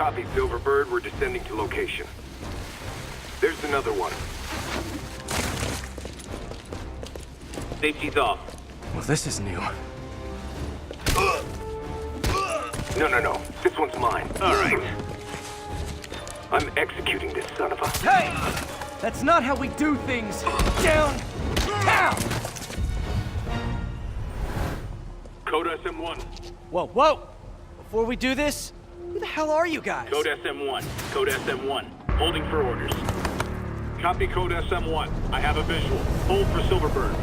Copy, Silverbird. We're descending to location. There's another one. Safety's off. Well, this is new. No. This one's mine. All right. I'm executing this son of a... Hey! That's not how we do things! Down! Down! Code SM1. Whoa! Before we do this, who the hell are you guys? Code SM1. Code SM1. Holding for orders. Copy Code SM1. I have a visual. Hold for Silverbird.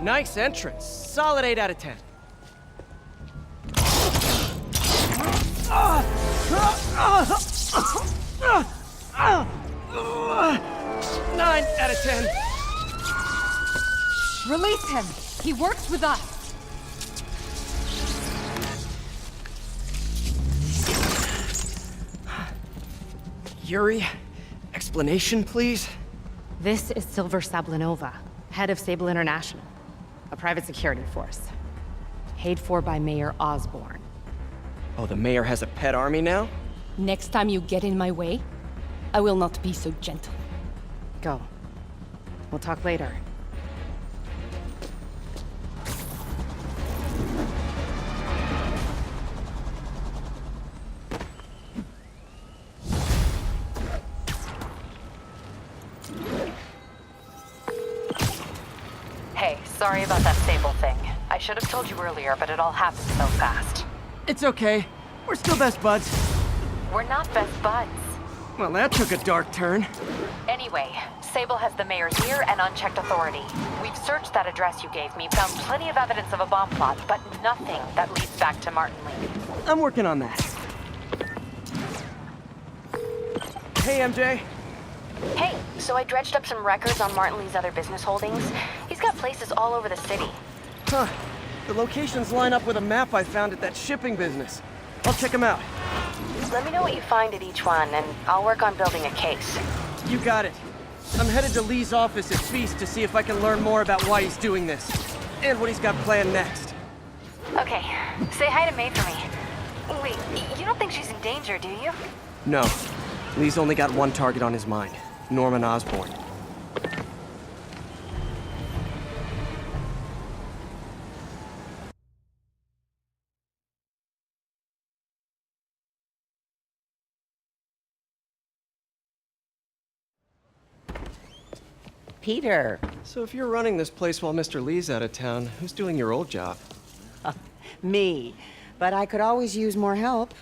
Nice entrance. Solid 8 out of 10. 9 out of 10. Release him! He works with us! Yuri, explanation, please? This is Silver Sablinova, head of Sable International, a private security force. Paid for by Mayor Osborne. Oh, the mayor has a pet army now? Next time you get in my way, I will not be so gentle. Go. We'll talk later. Hey, sorry about that Sable thing. I should have told you earlier, but it all happened so fast. It's okay. We're still best buds. We're not best buds. Well, that took a dark turn. Anyway, Sable has the mayor's ear and unchecked authority. We've searched that address you gave me, found plenty of evidence of a bomb plot, but nothing that leads back to Martin Lee. I'm working on that. Hey, MJ. Hey, so I dredged up some records on Martin Lee's other business holdings. He's got places all over the city. Huh. The locations line up with a map I found at that shipping business. I'll check them out. Let me know what you find at each one, and I'll work on building a case. You got it. I'm headed to Lee's office at Feast to see if I can learn more about why he's doing this. And what he's got planned next. Okay, say hi to May for me. Wait, you don't think she's in danger, do you? No. Lee's only got one target on his mind. Norman Osborn. Peter. So if you're running this place while Mr. Lee's out of town, who's doing your old job? Me. But I could always use more help.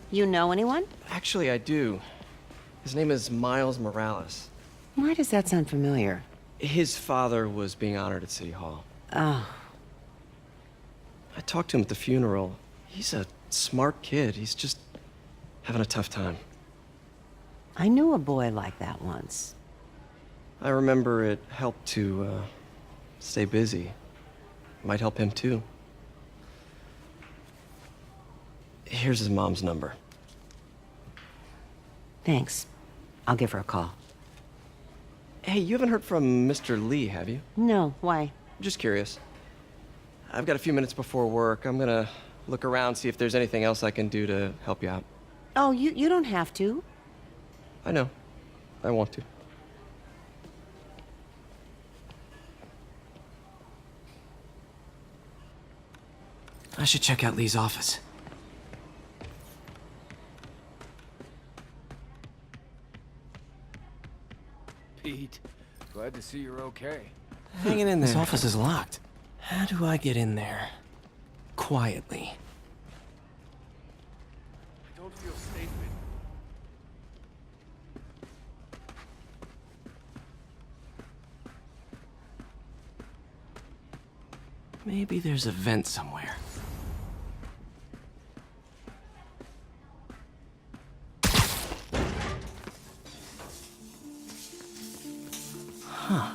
You know anyone? Actually, I do. His name is Miles Morales. Why does that sound familiar? His father was being honored at City Hall. Oh. I talked to him at the funeral. He's a smart kid. He's just having a tough time. I knew a boy like that once. I remember it helped to, stay busy. Might help him, too. Here's his mom's number. Thanks. I'll give her a call. Hey, you haven't heard from Mr. Lee, have you? No, why? Just curious. I've got a few minutes before work. I'm gonna look around, see if there's anything else I can do to help you out. Oh, you don't have to. I know. I want to. I should check out Lee's office. Pete, glad to see you're okay. Hanging in there. This office is locked. How do I get in there? Quietly. I don't feel safe in. Maybe there's a vent somewhere. Huh.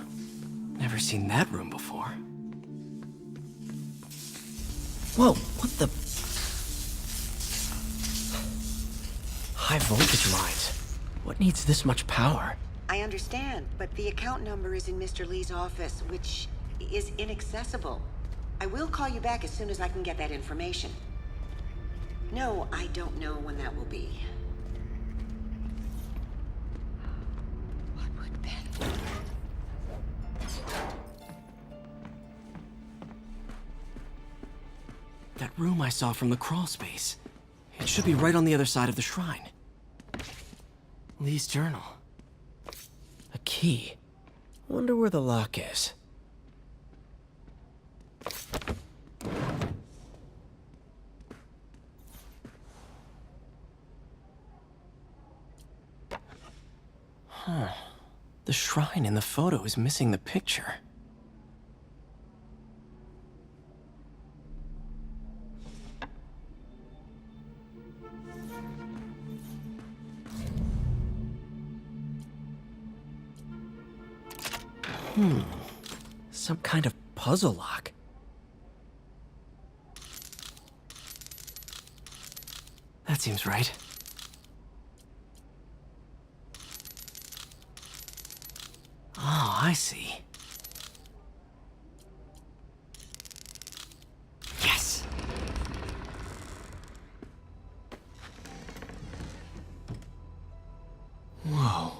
Never seen that room before. Whoa, what the? High voltage lines. What needs this much power? I understand, but the account number is in Mr. Lee's office, which is inaccessible. I will call you back as soon as I can get that information. No, I don't know when that will be. What would Ben... That room I saw from the crawl space. It should be right on the other side of the shrine. Lee's journal. A key. Wonder where the lock is. Huh. The shrine in the photo is missing the picture. Some kind of puzzle lock. That seems right. Oh, I see. Yes! Whoa.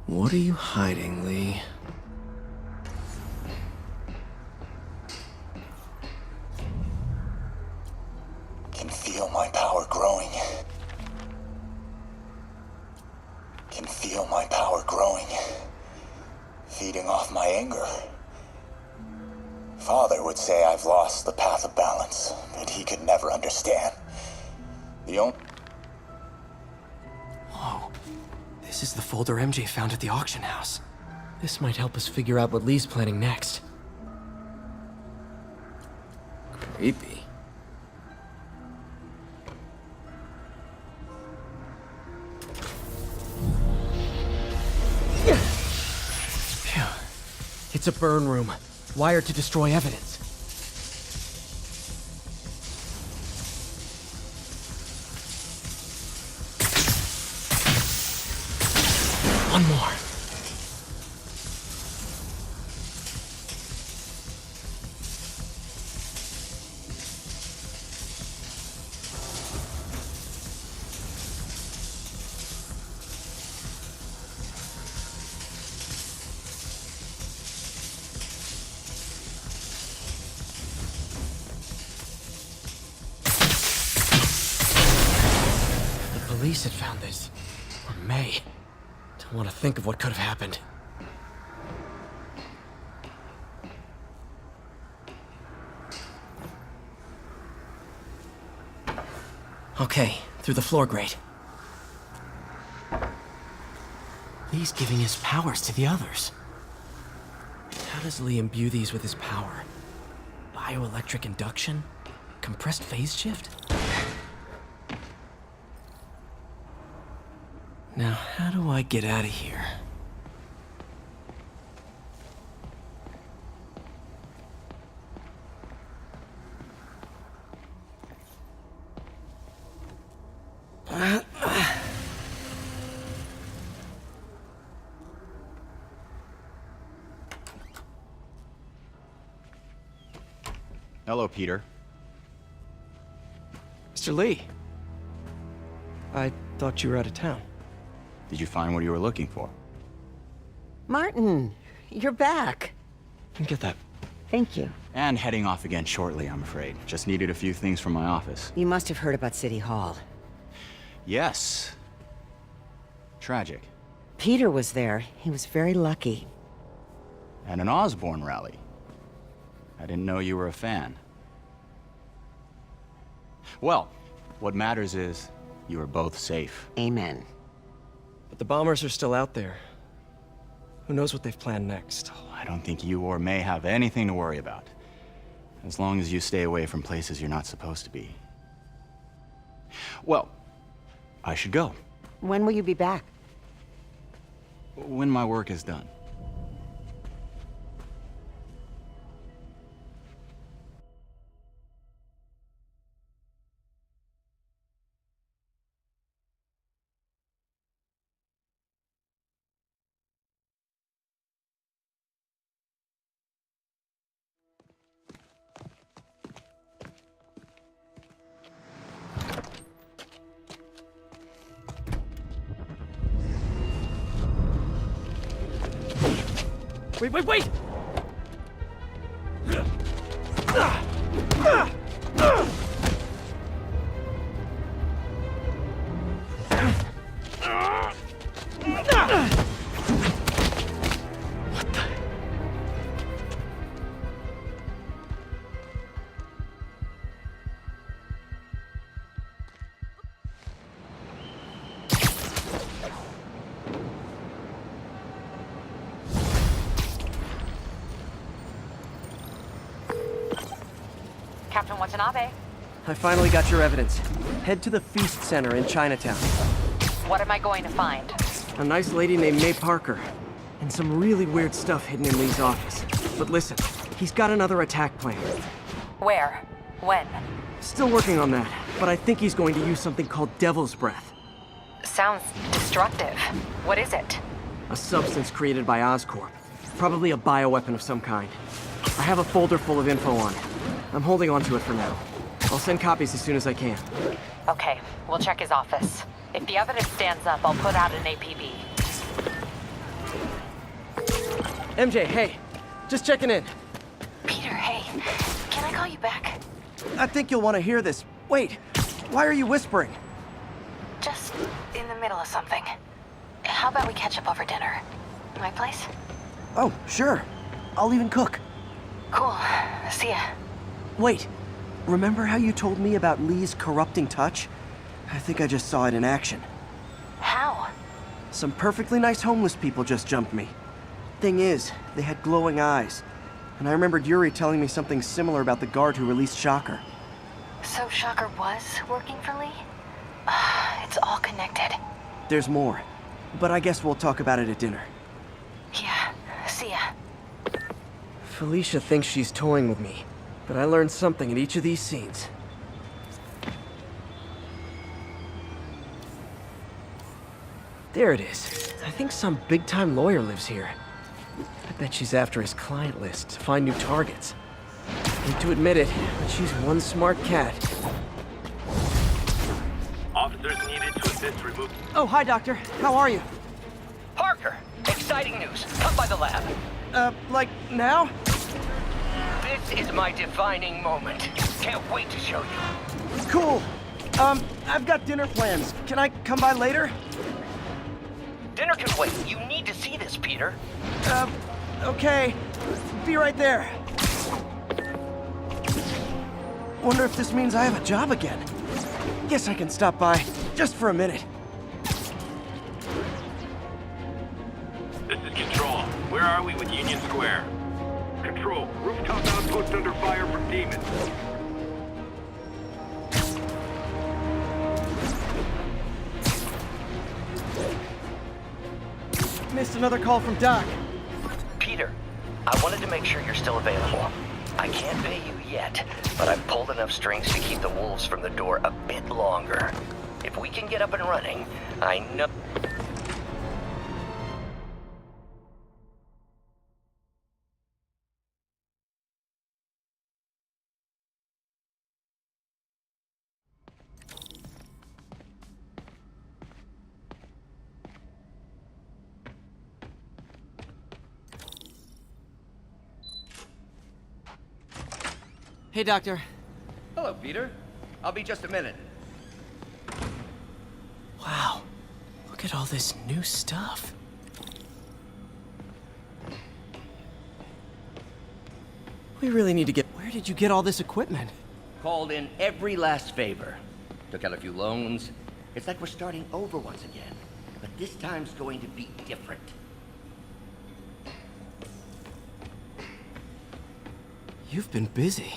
What are you hiding, Lee? Can feel my power growing. Can feel my power growing. Feeding off my anger. Father would say I've lost the path of balance, but he could never understand. The only... Whoa. This is the folder MJ found at the auction house. This might help us figure out what Lee's planning next. Creepy. Phew. It's a burn room, wired to destroy evidence. One more. The police had found this. Or may. Don't want to think of what could have happened. Okay, through the floor grate. Lee's giving his powers to the others. How does Lee imbue these with his power? Bioelectric induction? Compressed phase shift? Now, how do I get out of here? Hello, Peter. Mr. Lee. I thought you were out of town. Did you find what you were looking for? Martin, you're back. Get that. Thank you. And heading off again shortly, I'm afraid. Just needed a few things from my office. You must have heard about City Hall. Yes. Tragic. Peter was there. He was very lucky. And an Osborn rally. I didn't know you were a fan. Well, what matters is you are both safe. Amen. But the bombers are still out there. Who knows what they've planned next? I don't think you or May have anything to worry about. As long as you stay away from places you're not supposed to be. Well, I should go. When will you be back? When my work is done. Wait! Captain Watanabe, I finally got your evidence. Head to the Feast Center in Chinatown. what am I going to find? A nice lady named May Parker. And some really weird stuff hidden in Lee's office. But listen, he's got another attack plan. Where? When? Still working on that, but I think he's going to use something called Devil's Breath. Sounds destructive. What is it? A substance created by Oscorp. Probably a bioweapon of some kind. I have a folder full of info on it. I'm holding on to it for now. I'll send copies as soon as I can. Okay, we'll check his office. If the evidence stands up, I'll put out an APB. MJ, hey. Just checking in. Peter, hey. Can I call you back? I think you'll want to hear this. Wait, why are you whispering? Just in the middle of something. How about we catch up over dinner? My place? Oh, sure. I'll even cook. Cool. See ya. Wait, remember how you told me about Lee's corrupting touch? I think I just saw it in action. How? Some perfectly nice homeless people just jumped me. Thing is, they had glowing eyes. And I remembered Yuri telling me something similar about the guard who released Shocker. So Shocker was working for Lee? It's all connected. There's more. But I guess we'll talk about it at dinner. Yeah, see ya. Felicia thinks she's toying with me, but I learned something in each of these scenes. There it is. I think some big-time lawyer lives here. I bet she's after his client list to find new targets. Hate to admit it, but she's one smart cat. Officers needed to assist remove. Oh, hi, Doctor. How are you? Parker, exciting news. Come by the lab. Like now? This is my defining moment. Can't wait to show you. Cool. I've got dinner plans. Can I come by later? Dinner can wait. You need to see this, Peter. Okay. Be right there. Wonder if this means I have a job again. Guess I can stop by, just for a minute. This is Control. Where are we with Union Square? Control, rooftop outpost under fire from demons. Missed another call from Doc. Peter, I wanted to make sure you're still available. I can't pay you yet, but I've pulled enough strings to keep the wolves from the door a bit longer. If we can get up and running, I know... Hey, Doctor. Hello, Peter. I'll be just a minute. Wow. Look at all this new stuff. We really need to get... Where did you get all this equipment? Called in every last favor. Took out a few loans. It's like we're starting over once again. But this time's going to be different. You've been busy.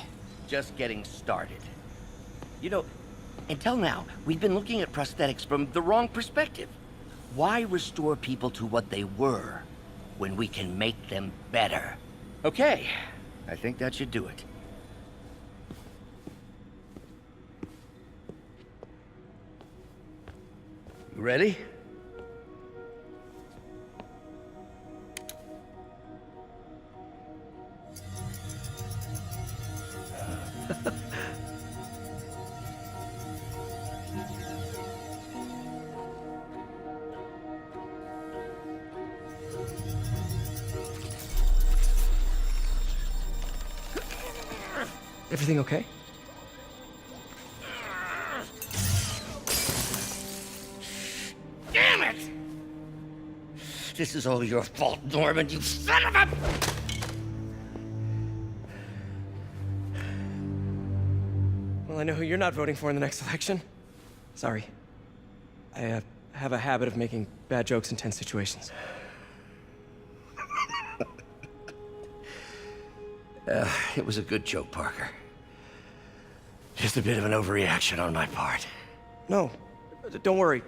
Just getting started. You know, until now, we've been looking at prosthetics from the wrong perspective. Why restore people to what they were when we can make them better? Okay, I think that should do it. You ready? Everything okay? Damn it! This is all your fault, Norman, you son of a... Well, I know who you're not voting for in the next election. Sorry. I have a habit of making bad jokes in tense situations. It was a good joke, Parker. Just a bit of an overreaction on my part. No, don't worry.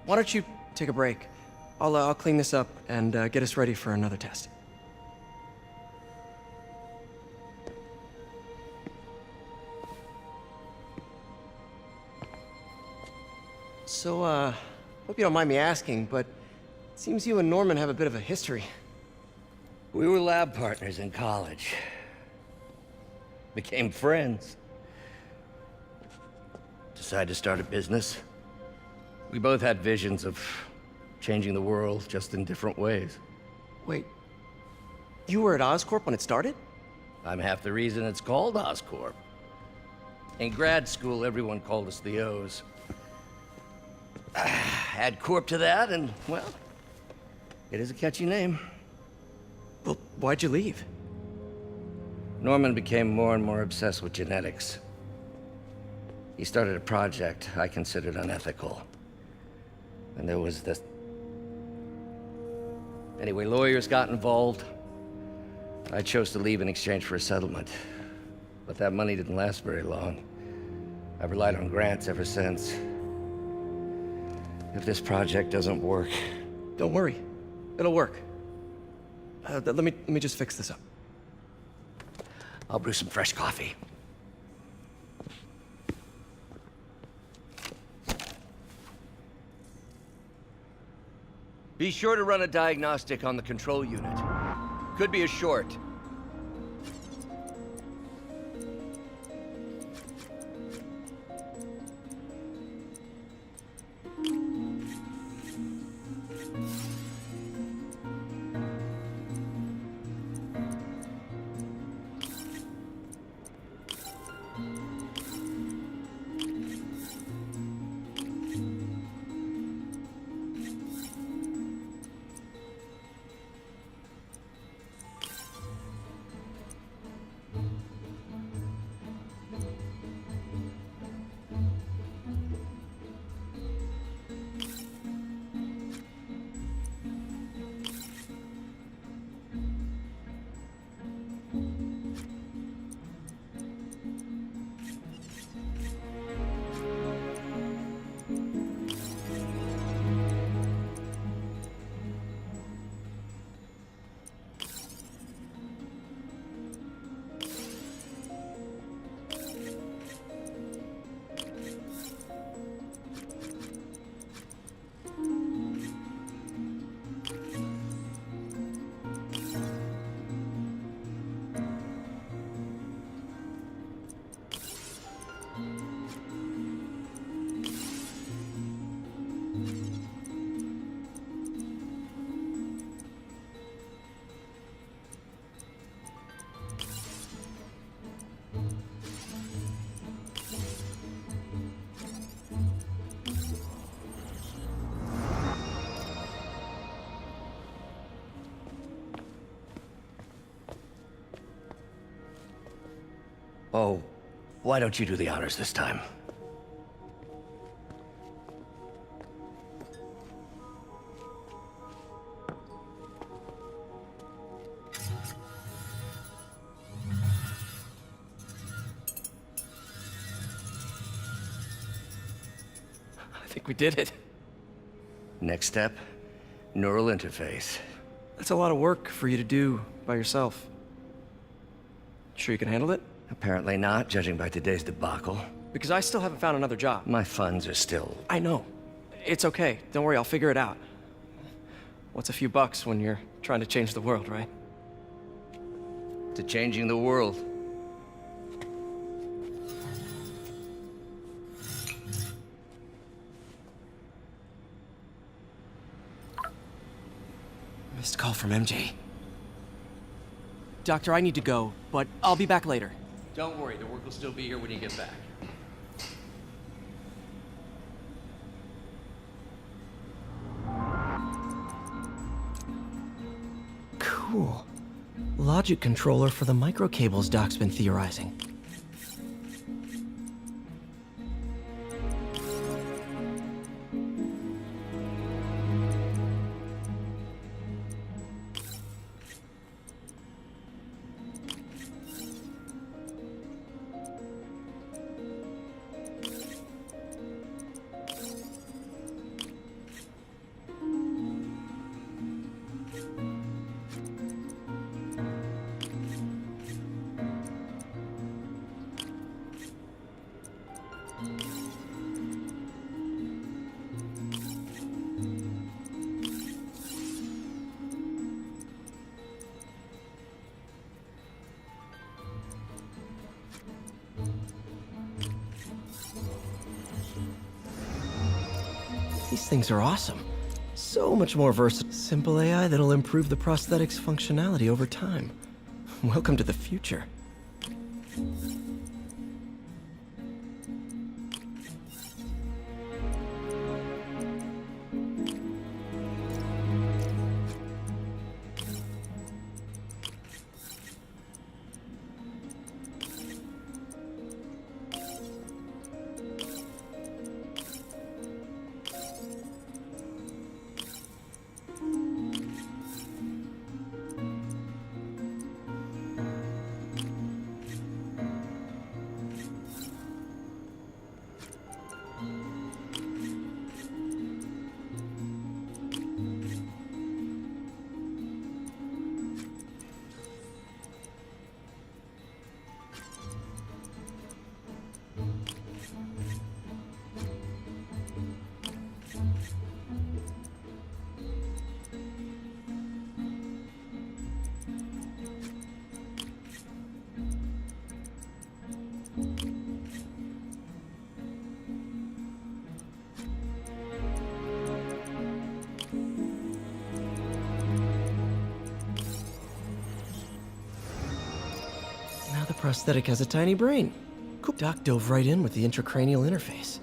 Why don't you take a break? I'll clean this up and get us ready for another test. So, hope you don't mind me asking, but it seems you and Norman have a bit of a history. We were lab partners in college. Became friends. Decided to start a business. We both had visions of changing the world, just in different ways. Wait, you were at Oscorp when it started? I'm half the reason it's called Oscorp. In grad school, everyone called us the O's. Add Corp to that, and, well, it is a catchy name. Well, why'd you leave? Norman became more and more obsessed with genetics. He started a project I considered unethical. And there was this... Anyway, lawyers got involved. I chose to leave in exchange for a settlement. But that money didn't last very long. I've relied on grants ever since. If this project doesn't work... Don't worry. It'll work. Let me just fix this up. I'll brew some fresh coffee. Be sure to run a diagnostic on the control unit. Could be a short. Oh, why don't you do the honors this time? I think we did it. Next step, neural interface. That's a lot of work for you to do by yourself. Sure you can handle it? Apparently not, judging by today's debacle. Because I still haven't found another job. My funds are still... I know. It's okay. Don't worry, I'll figure it out. What's a few bucks when you're trying to change the world, right? To changing the world. Missed call from MJ. Doctor, I need to go, but I'll be back later. Don't worry, the work will still be here when you get back. Cool. Logic controller for the microcables Doc's been theorizing. These things are awesome. So much more versatile. Simple AI that'll improve the prosthetic's functionality over time. Welcome to the future. Now the prosthetic has a tiny brain. Cool. Doc dove right in with the intracranial interface.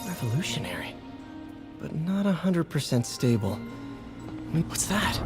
Revolutionary, but not 100% stable. What's that?